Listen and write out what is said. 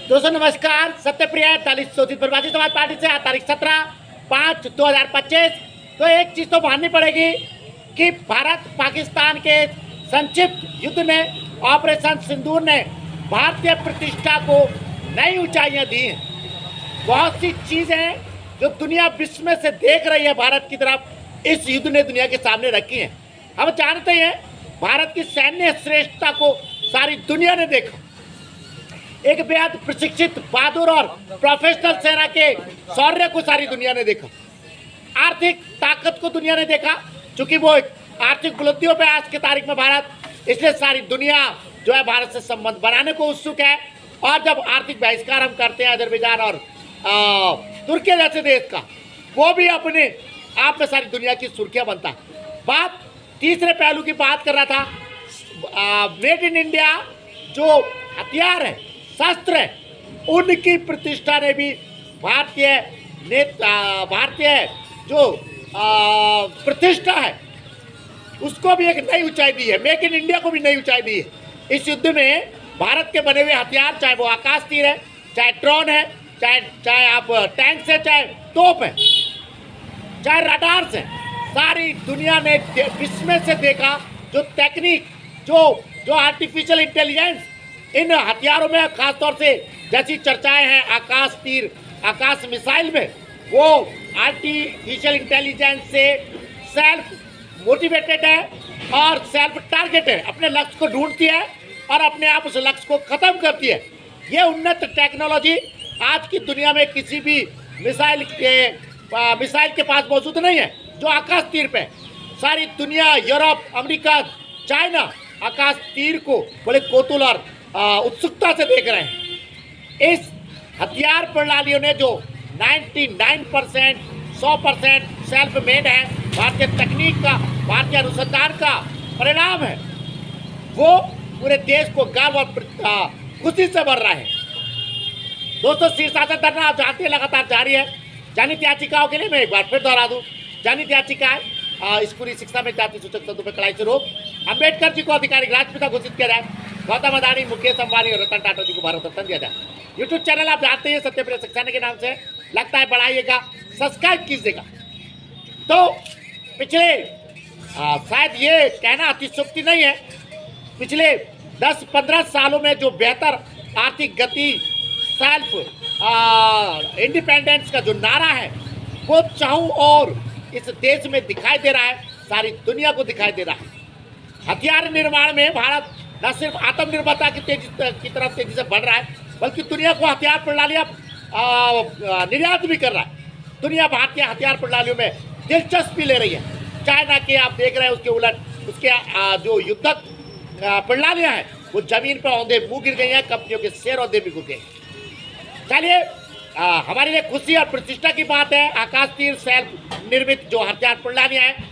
दोस्तों नमस्कार। सत्यप्रिय 43 प्रवासी समाज पार्टी से आज तारीख 17/5/2025। तो एक चीज़ तो माननी पड़ेगी कि भारत पाकिस्तान के संक्षिप्त युद्ध में ऑपरेशन सिंदूर ने भारतीय प्रतिष्ठा को नई ऊंचाइयां दी हैं। बहुत सी चीज़ें जो दुनिया विश्व में से देख रही है भारत की तरफ, इस युद्ध ने दुनिया के सामने रखी हैं। हम जानते हैं भारत की सैन्य श्रेष्ठता को सारी दुनिया ने देखा। एक बेहद प्रशिक्षित, बहादुर और प्रोफेशनल सेना के शौर्य को सारी दुनिया ने देखा। आर्थिक ताकत को दुनिया ने देखा, क्योंकि वो आर्थिक बुलंदियों पे आज की तारीख में भारत, इसलिए सारी दुनिया जो है भारत से संबंध बनाने को उत्सुक है। और जब आर्थिक बहिष्कार हम करते हैं अजरबैजान और तुर्की जैसे देश का, वो भी अपने आप में सारी दुनिया की सुर्खियां बनता है। बात तीसरे पहलू की बात कर रहा था, मेड इन इंडिया जो हथियार है, शस्त्र है, उनकी प्रतिष्ठा ने भी भारतीय जो प्रतिष्ठा है उसको भी एक नई ऊंचाई दी है। मेक इन इंडिया को भी नई ऊंचाई दी है। इस युद्ध में भारत के बने हुए हथियार, चाहे वो आकाश तीर है, चाहे ड्रोन है, चाहे आप टैंक्स है, चाहे तोप है, चाहे रडार्स है, सारी दुनिया ने विश्व में से देखा जो टेक्निक, जो आर्टिफिशियल इंटेलिजेंस इन हथियारों में, खासतौर से जैसी चर्चाएं हैं आकाश तीर, आकाश मिसाइल में, वो आर्टिफिशियल इंटेलिजेंस से सेल्फ मोटिवेटेड है और सेल्फ टारगेट है, अपने लक्ष्य को ढूंढती है और अपने आप उस लक्ष्य को खत्म करती है। ये उन्नत टेक्नोलॉजी आज की दुनिया में किसी भी मिसाइल के पास मौजूद नहीं है जो आकाश तीर पे। सारी दुनिया, यूरोप, अमेरिका, चाइना आकाश तीर को बड़े कौतूहल और उत्सुकता से देख रहे हैं। इस हथियार प्रणालियों ने जो 99% 100% सेल्फ मेड है, भारतीय तकनीक का, भारतीय अनुसंधान का परिणाम है, वो पूरे देश को गर्व और खुशी से भर रहा है। दोस्तों, शीर्षासन धरना आप जानते हैं लगातार जारी है। जनहित याचिकाओं के लिए मैं एक बार फिर दोहरा दूं, जनहित याचिकाएं स्कूली शिक्षा में जाति सूचक शब्दों पर कड़ाई से रोक, अम्बेडकर जी को आधिकारिक राष्ट्रपिता घोषित किया जाए, गौतम अदानी, मुकेश अंबानी और रतन टाटा जी को भारत रत्न दिया जाए। यूट्यूब चैनल आप जानते हैं सत्यप्रिय सक्सेना के नाम से, लगता है बढ़ाइएगा, सब्सक्राइब कीजिएगा। तो पिछले शायद ये कहना अतिशयोक्ति नहीं है, पिछले 10-15 सालों में जो बेहतर आर्थिक गति, सेल्फ इंडिपेंडेंस का जो नारा है, वो चाहूँ और इस देश में दिखाई दे रहा है, सारी दुनिया को दिखाई दे रहा है। हथियार निर्माण में भारत न सिर्फ आत्मनिर्भरता की तरफ तेजी से बढ़ रहा है, बल्कि दुनिया को हथियार प्रणालियाँ निर्यात भी कर रहा है। दुनिया भारतीय हथियार प्रणालियों में दिलचस्पी ले रही है। चाइना के आप देख रहे हैं, उसके उलट उसके जो युद्धक प्रणालियाँ हैं, वो जमीन पर औंधे मुँह गिर गई हैं, कंपनियों के शेयर औंधे भी गिर गए। चलिए, हमारे लिए खुशी और प्रतिष्ठा की बात है, आकाश तीर सेल्फ निर्मित जो हथियार प्रणालियाँ हैं